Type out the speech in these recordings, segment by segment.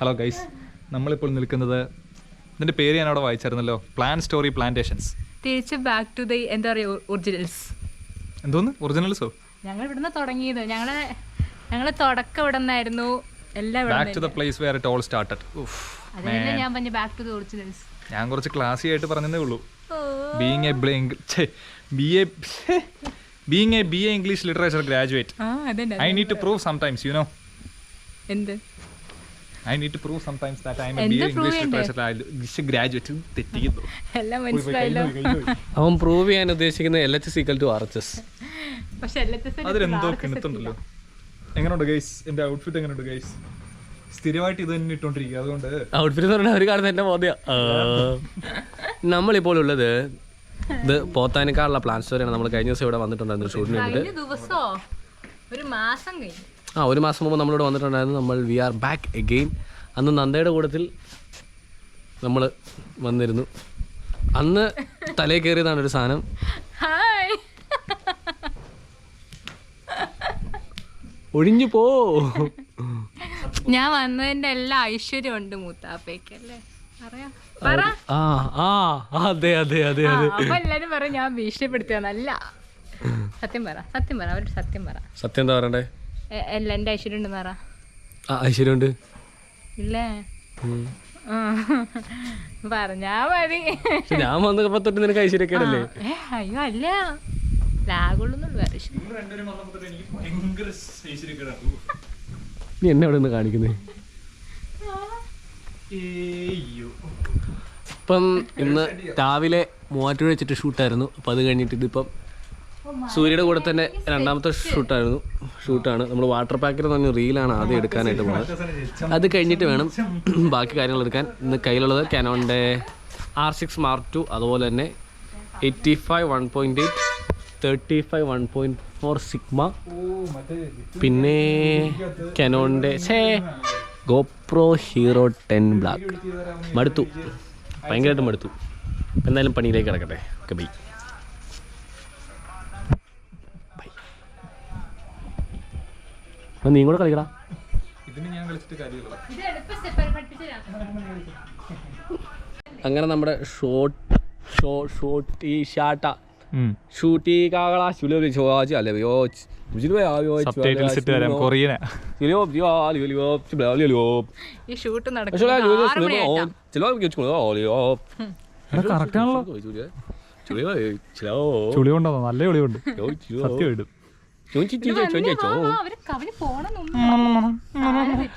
Hello guys, നമ്മളിപ്പോൾ നിൽക്കുന്നത് ഇതിൻ്റെ പേര് ഞാൻ അവിടെ വായിച്ചായിരുന്നല്ലോ, പ്ലാൻ സ്റ്റോറി പ്ലാന്റേഷൻസ്. തിരിച്ച് ബാക്ക് ടു ദി എന്താ പറയുക ഒറിജിനൽസ്. എന്തോന്ന് ഒറിജിനൽസോ? ഞങ്ങൾ ഇവിടുന്ന് തുടങ്ങിയത്, ഞങ്ങളെ തുടക്കം ഇവിടെ നിന്നായിരുന്നു. എല്ലാം back to the place where it all started. അതല്ലേ ഞാൻ പറഞ്ഞു, ബാക്ക് ടു ദി ഒറിജിനൽസ്. ഞാൻ കുറച്ച് ക്ലാസി ആയിട്ട് പറഞ്ഞതേ ഉള്ളൂ. Being A BA English literature graduate, I need to prove sometimes, you know. എന്ത്? I need to prove sometimes that I am a BA English literature graduate. തെറ്റിക്കുന്നു. എല്ലാം മനസ്സിലായല്ലോ. അവൻ പ്രൂവ് ചെയ്യാൻ ഉദ്ദേശിക്കുന്ന LHS = RHS. പക്ഷെ അതിലെന്തോ കിണത്തുണ്ടല്ലോ. എങ്ങനെയുണ്ട് ഗൈസ് എൻ്റെ ഔട്ട്ഫിറ്റ്? എങ്ങനെയുണ്ട് ഗൈസ്? സ്ഥിരമായിട്ട് ഇത് തന്നെ ഇട്ടോണ്ടിരിക്കുക, അതുകൊണ്ട് ഔട്ട്ഫിറ്റ് എന്ന് പറഞ്ഞാൽ ഒരു കാണുന്ന എൻ്റെ മോദിയ. നമ്മളിപ്പോൾ ഉള്ളത് ഇത് പോത്താനിക്കാടുള്ള പ്ലാൻ സ്റ്റോറിയാണ്. നമ്മൾ കഴിഞ്ഞ ദിവസം ഇവിടെ വന്നിട്ടുണ്ടായിരുന്നു ഷൂട്ടിന് വേണ്ടിയിട്ട്. ഒരു മാസം മുമ്പ് നമ്മളിവിടെ വന്നിട്ടുണ്ടായിരുന്നു. നമ്മൾ വി ആർ ബാക്ക് അഗെയിൻ. അന്ന് നന്ദയുടെ കൂട്ടത്തിൽ നമ്മൾ വന്നിരുന്നു. അന്ന് തലയിൽ കയറിയതാണ് ഒരു സാധനം. ഒഴിഞ്ഞു പോ. ഞാൻ വന്നതിന്റെ എല്ലാ ഐശ്വര്യം ഉണ്ട് മൂത്താപ്പയ്ക്കല്ലേ, അറിയാം. അതെ അതെ അതെ അതെ. അപ്പൊ എല്ലാരും പറയും ഞാൻ ഭീഷണിപ്പെടുത്തിയതല്ല. സത്യം പറ, സത്യം പറ, അവര് സത്യം പറ. സത്യം എന്താ പറയണ്ടേ? എല്ലാം എന്റെ ഐശ്വര്യം ഉണ്ടെന്ന് പറ. ഐശ്വര്യം ഉണ്ട് ഇല്ലേ? പറഞ്ഞാ മതി. ഞാൻ വന്നപ്പോ തൊട്ട് നിനക്ക് ഐശ്വര്യക്കേടല്ലേ? അയ്യോ അല്ല, ലാഗുള്ളൂന്നുള്ള. നീ എന്നെ അവിടെ നിന്ന് കാണിക്കുന്നേ? ഇപ്പം ഇന്ന് രാവിലെ മൂവാറ്റുപുഴ വെച്ചിട്ട് ഷൂട്ടായിരുന്നു. അപ്പോൾ അത് കഴിഞ്ഞിട്ട് ഇതിപ്പം സൂര്യയുടെ കൂടെ തന്നെ രണ്ടാമത്തെ ഷൂട്ടാണ്. നമ്മൾ വാട്ടർ പാക്കിൽ തന്നെ റീലാണ് ആദ്യം എടുക്കാനായിട്ട് പോകുന്നത്. അത് കഴിഞ്ഞിട്ട് വേണം ബാക്കി കാര്യങ്ങൾ എടുക്കാൻ. ഇന്ന് കയ്യിലുള്ളത് കാനോണിൻ്റെ R6 Mark II, അതുപോലെ തന്നെ 85 1.8, 35 1.4 സിഗ്മ, പിന്നെ കാനോണിൻ്റെ GoPro Hero 10 Black. മടുത്തു, ഭയങ്കരമായിട്ട് മടുത്തു. എന്തായാലും പണിയിലേക്ക് കിടക്കട്ടെ. Okay, bye. നീ കൂടെ കളിക്കടാ. അങ്ങനെ നമ്മുടെ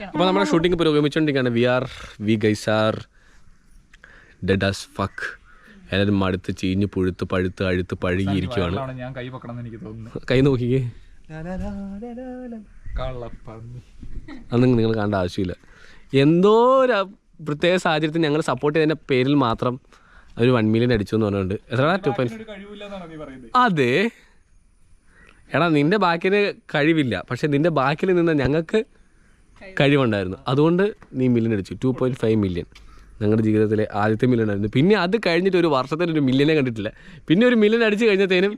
അപ്പോൾ നമ്മുടെ ഷൂട്ടിംഗ് പുരോഗമിച്ചുകൊണ്ടിരിക്കുകയാണ്. We guys are dead as fuck. എല്ലാവരും മടുത്ത് ചീഞ്ഞ് പുഴുത്ത് പഴുത്ത് അഴുത്ത് പഴുകിയിരിക്കുവാണ്. കൈ നോക്കിക്കേ. അതൊന്നും നിങ്ങൾ കാണേണ്ട ആവശ്യമില്ല. എന്തോ ഒരു പ്രത്യേക സാഹചര്യത്തിൽ ഞങ്ങൾ സപ്പോർട്ട് ചെയ്തതിൻ്റെ പേരിൽ മാത്രം അവർ 1 million അടിച്ചു എന്ന് പറഞ്ഞുകൊണ്ട്. എത്ര 2.5? അതെ എടാ, നിന്റെ ബാക്കിന് കഴിവില്ല, പക്ഷെ നിന്റെ ബാക്കിൽ നിന്ന് ഞങ്ങൾക്ക് കഴിവുണ്ടായിരുന്നു. അതുകൊണ്ട് നീ 1 million അടിച്ചു. 2.5 million ഞങ്ങളുടെ ജീവിതത്തിലെ ആദ്യത്തെ 1 million ആയിരുന്നു. പിന്നെ അത് കഴിഞ്ഞിട്ട് ഒരു വർഷത്തിന് 1 million കണ്ടിട്ടില്ല. പിന്നെ 1 million അടിച്ചു കഴിഞ്ഞത്തേനും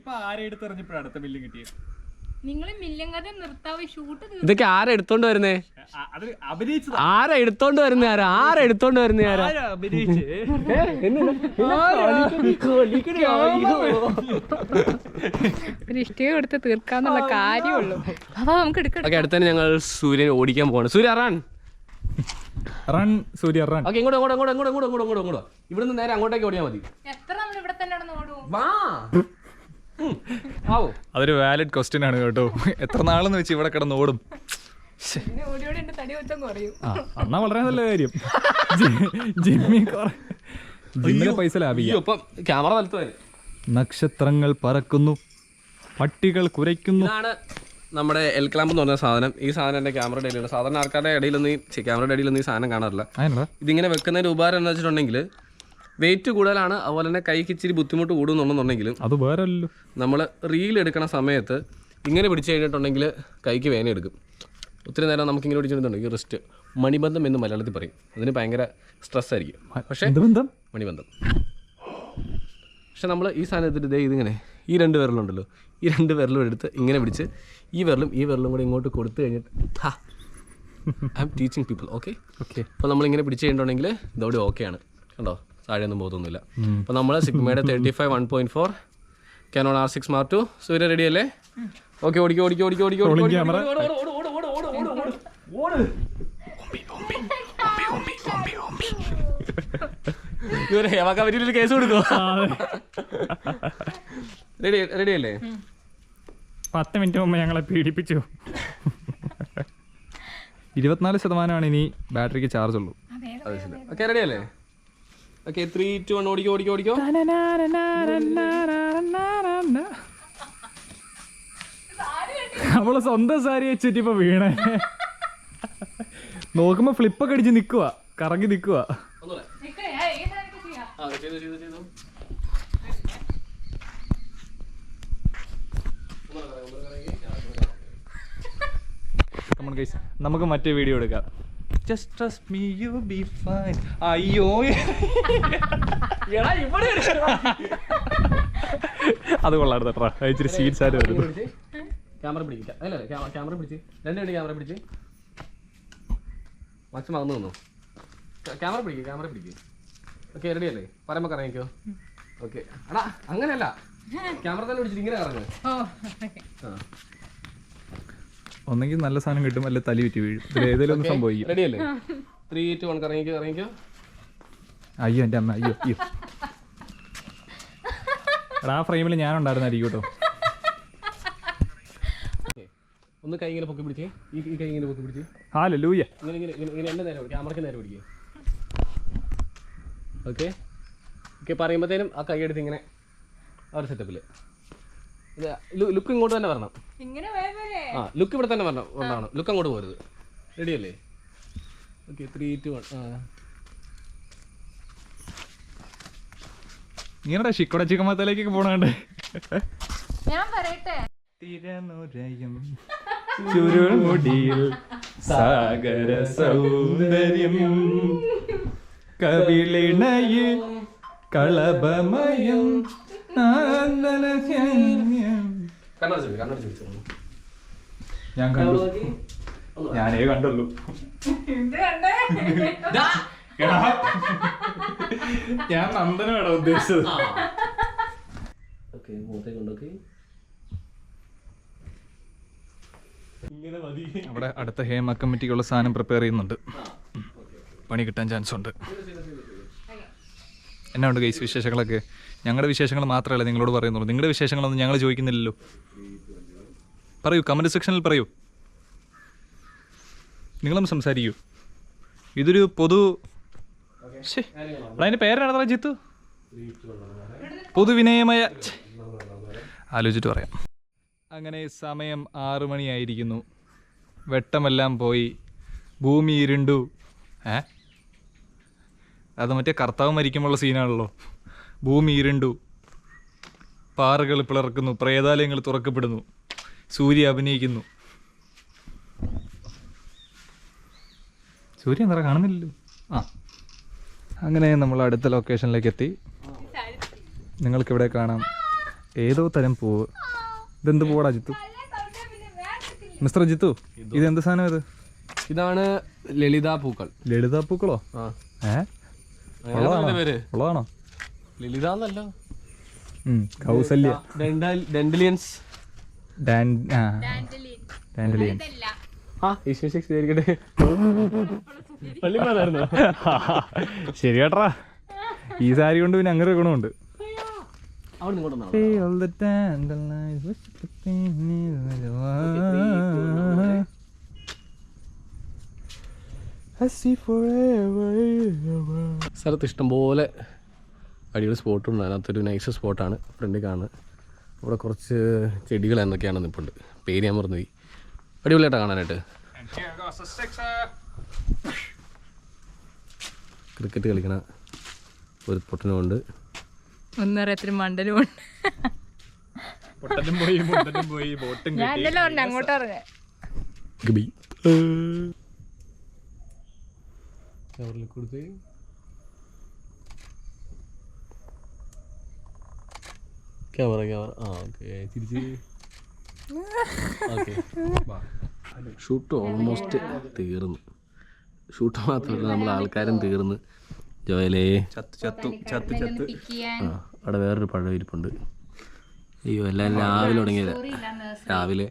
ഇതൊക്കെ ആരാ എടുത്തോണ്ട് വരുന്നേ? ആരാ എടുത്തോണ്ട് വരുന്നേ? ആരാ എടുത്തോണ്ട് വരുന്നേ? ഇഷ്ടം തീർക്കാന്നുള്ള കാര്യമുള്ളൂ. അടുത്തന്നെ ഞങ്ങൾ സൂര്യനെ ഓടിക്കാൻ പോവാണ്. സൂര്യ റൺ. ഇവിടുന്ന് നേരെ അങ്ങോട്ടേക്ക് ഓടിയാൽ മതി. അതൊരു വാലിഡ് ക്വസ്റ്റ്യൻ ആണ് കേട്ടോ. എത്ര നാളെന്ന് വെച്ച് ഇവിടെ കിടന്ന് ഓടും? എന്നാ വളരെ നല്ല കാര്യം. ജിമ്മിലെ പൈസ ലാഭിക്കാം. ക്യാമറ നിലത്ത്. നക്ഷത്രങ്ങൾ പറക്കുന്നു, പട്ടികൾ കുരയ്ക്കുന്നു. നമ്മുടെ എൽ ക്ലാമ്പ് എന്ന് പറഞ്ഞ സാധനം. ഈ സാധനം എൻ്റെ ക്യാമറയുടെ ഇടയിലുണ്ട്. സാധാരണ ആൾക്കാരുടെ ക്യാമറയുടെ ഇടയിലൊന്നും ഈ സാധനം കാണാറില്ല. ഇതിങ്ങനെ വെക്കുന്നതിൻ്റെ ഉപകാരം എന്ന് വെച്ചിട്ടുണ്ടെങ്കിൽ വെയിറ്റ് കൂടുതലാണ്, അതുപോലെ തന്നെ കൈക്ക് ഇച്ചിരി ബുദ്ധിമുട്ട് കൂടുന്നുണ്ടെന്നുണ്ടെങ്കിലും അത് വേറെ നമ്മൾ റീൽ എടുക്കണ സമയത്ത് ഇങ്ങനെ പിടിച്ചു കഴിഞ്ഞിട്ടുണ്ടെങ്കിൽ കൈക്ക് വേന എടുക്കും. ഒത്തിരി നേരം നമുക്കിങ്ങനെ പിടിച്ചിട്ടുണ്ടെങ്കിൽ റിസ്റ്റ് മണിബന്ധം എന്ന് മലയാളത്തിൽ പറയും. അതിന് ഭയങ്കര സ്ട്രെസ്സായിരിക്കും. പക്ഷേ മണിബന്ധം. പക്ഷെ നമ്മൾ ഈ സാധനത്തിൽ ഇതിങ്ങനെ ഈ 2 വിരലുണ്ടല്ലോ, ഈ 2 വിരലും എടുത്ത് ഇങ്ങനെ പിടിച്ച് ഈ വിരലും കൂടെ ഇങ്ങോട്ട് കൊടുത്തു കഴിഞ്ഞിട്ട് I am teaching people. Okay okay. അപ്പോൾ നമ്മളിങ്ങനെ പിടിച്ച് കഴിഞ്ഞിട്ടുണ്ടെങ്കിൽ ഇതോടെ ഓക്കെയാണ്. കണ്ടോ, താഴെയൊന്നും പോകുന്നില്ല. അപ്പോൾ നമ്മൾ സിഗ്മയുടെ 35 1.4 Canon R6 Mark II. സൂര്യ റെഡി അല്ലേ? ഓക്കെ, ഓടിക്കോ. ഒരു കേസ് കൊടുക്കോ? റെഡി അല്ലേ? 10 മിനിറ്റ് മുമ്പ് ഞങ്ങളെ പീഡിപ്പിച്ചു. 24% ഇനി ബാറ്ററിക്ക് ചാർജ് ഉള്ളൂ. ഓക്കെ, റെഡി അല്ലേ? ഓക്കെ, 3, 2, 1 ഓടിക്കോ. നമ്മള് സ്വന്തം സാരി വെച്ചിട്ട് ഇപ്പൊ വീണേ. നോക്കുമ്പോ ഫ്ലിപ്പൊക്കെ അടിച്ച് നിക്കുക, കറങ്ങി നിക്കുക. നമുക്ക് മറ്റേ വീഡിയോ എടുക്കാം. Just trust me, you'll be fine. അയ്യോ, അത് കൊള്ളാം കേട്ടോ. ഇച്ചിരി സീറ്റ്സ് ആയിട്ട് വരുന്നു. ക്യാമറ പിടിക്കുക. അല്ല, ക്യാമറ പിടിച്ച് 2 മിനിറ്റ് ക്യാമറ പിടിച്ച് മച്ച മറന്നു തന്നു. ക്യാമറ പിടിക്കുക. ഓക്കെ, റെഡി അല്ലേ? പറയുമ്പോൾ കറങ്ങിക്കോ. ഓക്കെ. എടാ അങ്ങനെയല്ല, ക്യാമറ തന്നെ പിടിച്ചിട്ട് ഇങ്ങനെ കറങ്ങ്. ഒന്നെങ്കിൽ നല്ല സാധനം കിട്ടും, അല്ലെ തലി വിറ്റ് വീഴും. ഏതെങ്കിലും ഒന്ന് സംഭവിക്കും. റെഡി അല്ലേ? 3, 2, 1 കറങ്ങിക്കോ. അയ്യോ എൻ്റെ അമ്മ, അയ്യോ. എടാ, ആ ഫ്രെയിമിൽ ഞാൻ ഉണ്ടായിരുന്നായിരിക്കും കേട്ടോ. ഒന്ന് കൈ ഇങ്ങനെ പൊക്കി പിടിച്ചേ. ഈ കൈ ഇങ്ങനെ പൊക്കി പിടിച്ച് ഹല്ലേലൂയ. ഇങ്ങനെ എൻ്റെ നേരെ ക്യാമറയ്ക്ക് നേരെ പിടിക്കുക. ഓക്കെ. പറയുമ്പോഴത്തേനും ആ കൈ എടുത്ത് ഇങ്ങനെ ആ ഒരു സെറ്റപ്പിൽ ലുക്ക് ഇങ്ങോട്ട് തന്നെ വരണം. ലുക്ക് ഇവിടെ തന്നെ വരണം. ലുക്ക് അങ്ങോട്ട് പോരുത്. റെഡി അല്ലേ? ഓക്കെ, 3, 2, 1. ഇങ്ങനെ ഷിക്കോടെ ചിക്കമത്തേലേക്കൊക്കെ പോണണ്ട്. ഞാൻ പറയട്ടെ, തിരനുരയും ചുരുൾമുടിയിൽ സാഗര സൗന്ദര്യം കവിളിണയിൽ കളഭമയം ഞാൻ കണ്ടു. ഞാനേ കണ്ടുള്ളൂ. ഞാൻ നന്ദനാണോ ഉദ്ദേശിച്ചത്? അവിടെ അടുത്ത ഹേമ കമ്മിറ്റിക്കുള്ള സാധനം പ്രിപ്പയർ ചെയ്യുന്നുണ്ട്. പണി കിട്ടാൻ ചാൻസ് ഉണ്ട്. എന്നാ ഉണ്ട് ഗൈസ് വിശേഷങ്ങളൊക്കെ? ഞങ്ങളുടെ വിശേഷങ്ങൾ മാത്രമല്ല നിങ്ങളോട് പറയുന്നുള്ളൂ. നിങ്ങളുടെ വിശേഷങ്ങളൊന്നും ഞങ്ങൾ ചോദിക്കുന്നില്ലല്ലോ. പറയൂ, കമൻറ്റ് സെക്ഷനിൽ പറയൂ. നിങ്ങളൊന്ന് സംസാരിക്കൂ. ഇതൊരു പൊതു അതിൻ്റെ പേരാണ് ജിത്തു. പൊതുവിനയമായ ആലോചിച്ചിട്ട് പറയാം. അങ്ങനെ സമയം 6 മണിയായിരിക്കുന്നു. വെട്ടമെല്ലാം പോയി, ഭൂമി ഇരുണ്ടു. അത് മറ്റേ കർത്താവ് മരിക്കുമ്പോഴുള്ള സീനാണല്ലോ. ഭൂമി ഇരുണ്ടു, പാറകൾ പിളർക്കുന്നു, പ്രേതാലയങ്ങൾ തുറക്കപ്പെടുന്നു, സൂര്യ അഭിനയിക്കുന്നു. സൂര്യ എന്താ കാണുന്നില്ലല്ലോ. അങ്ങനെ നമ്മൾ അടുത്ത ലൊക്കേഷനിലേക്ക് എത്തി. നിങ്ങൾക്കിവിടെ കാണാം ഏതോ തരം പൂവ്. ഇതെന്ത് പൂവാടാ ജിത്തു? മിസ്റ്റർ ജിത്തു, ഇതെന്ത് സാധനം? ഇത് ഇതാണ് ലളിതാ പൂക്കൾ. ലളിതാ പൂക്കളോ? ഉള്ളതാണോ? ലളിത എന്നല്ലോ, കൗസല്യ. ഡെൻഡലിയൻസ്. ശരി കേട്ടാ. ഈ സാരി കൊണ്ട് പിന്നെ അങ്ങനെ ഗുണമുണ്ട്. സ്ഥലത്ത് ഇഷ്ടംപോലെ അടിപൊളി സ്പോട്ടുണ്ട്. അതിനകത്തൊരു നൈസ് സ്പോട്ടാണ് ഫ്രണ്ടിൽ കാണുന്നത്. ഇവിടെ കുറച്ച് ചെടികൾ എന്തൊക്കെയാണ് നിൽപ്പുണ്ട്. പേര് ഞാൻ മറന്നുപോയി. അടിപൊളിയായിട്ടാണ് കാണാനായിട്ട്. ക്രിക്കറ്റ് കളിക്കണ ഒരു പൊട്ടനുമുണ്ട്. ഒന്നറിയത്തിന് മണ്ടലുമുണ്ട്. അങ്ങോട്ട് ഇറങ്ങ. കൊടുത്ത് ക്യാമറ ഓക്കെ തിരിച്ച് ഓക്കെ. ഷൂട്ട് ഓൾമോസ്റ്റ് തീർന്നു. ഷൂട്ട് മാത്രമല്ല നമ്മൾ ആൾക്കാരും തീർന്ന്. ജോയലേ അവിടെ വേറൊരു പഴം ഇരിപ്പുണ്ട്. അയ്യോ എല്ലാവരും രാവിലെ തുടങ്ങിയത്. രാവിലെ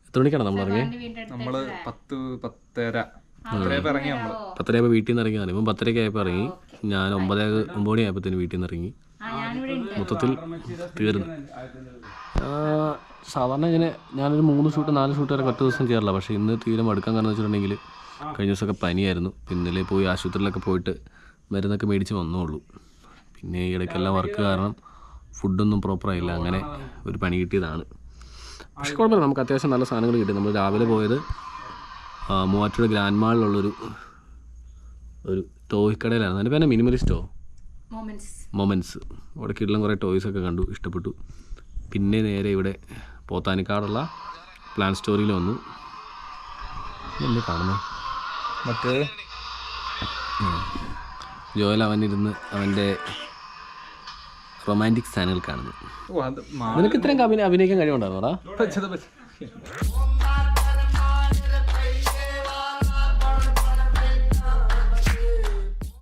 എത്ര മണിക്കാണ് നമ്മൾ ഇറങ്ങിയത്? നമ്മള് 10:30 വീട്ടിൽ നിന്ന് ഇറങ്ങിയാണ്. ഇപ്പം 10:30 ആയപ്പോൾ ഇറങ്ങി. ഞാൻ 9 മണിയായപ്പോഴത്തേന് വീട്ടിൽ നിന്ന് ഇറങ്ങി. മൊത്തത്തിൽ തീർന്നു. സാധാരണ ഇങ്ങനെ ഞാനൊരു 3 ഷൂട്ട് 4 ഷൂട്ട് വരെ 10 ദിവസം ചെയ്യാറില്ല. പക്ഷേ ഇന്ന് തീരെ മടുക്കാൻ കാരണം വെച്ചിട്ടുണ്ടെങ്കിൽ കഴിഞ്ഞ ദിവസമൊക്കെ പനിയായിരുന്നു. ഇന്നലെ പോയി ആശുപത്രിയിലൊക്കെ പോയിട്ട് മരുന്നൊക്കെ മേടിച്ച് വന്നോളൂ. പിന്നെ ഈ ഇടയ്ക്കെല്ലാം വർക്ക് കാരണം ഫുഡൊന്നും പ്രോപ്പറായില്ല. അങ്ങനെ ഒരു പണി കിട്ടിയതാണ്. പക്ഷെ കുഴപ്പമില്ല, നമുക്ക് അത്യാവശ്യം നല്ല സാധനങ്ങൾ കിട്ടി. നമ്മൾ രാവിലെ പോയത് മൂവാറ്റുപുഴ ഗ്രാൻഡ് മാളിലുള്ളൊരു ടോയ് കടയിലായിരുന്നു. അതിൻ്റെ പേര് മിനിമലിസ്റ്റോ മൊമെൻറ്റ്സ്. അവിടെ കിടലും കുറേ ടോയ്സൊക്കെ കണ്ടു, ഇഷ്ടപ്പെട്ടു. പിന്നെ നേരെ ഇവിടെ പോത്താനിക്കാടുള്ള പ്ലാൻ സ്റ്റോറിയിൽ വന്നു. എന്നെ കാണുന്നത് മറ്റേ ജോയൽ അവനിരുന്ന് അവൻ്റെ റൊമാൻറ്റിക് സാധനങ്ങൾ കാണുന്നു. നിനക്ക് ഇത്രയും അഭിനയിക്കാൻ കഴിവുണ്ടായിരുന്നോടാ?